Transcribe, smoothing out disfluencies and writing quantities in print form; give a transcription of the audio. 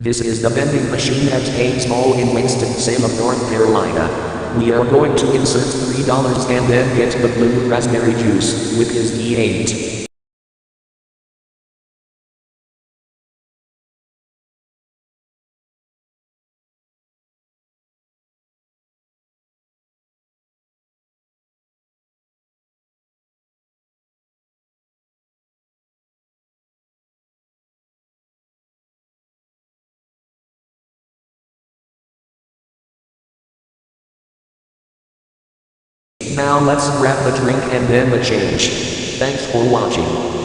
This is the vending machine at Haynes Mall in Winston-Salem, North Carolina. We are going to insert $3 and then get the blue raspberry juice with his D8. Now let's grab the drink and then the change. Thanks for watching.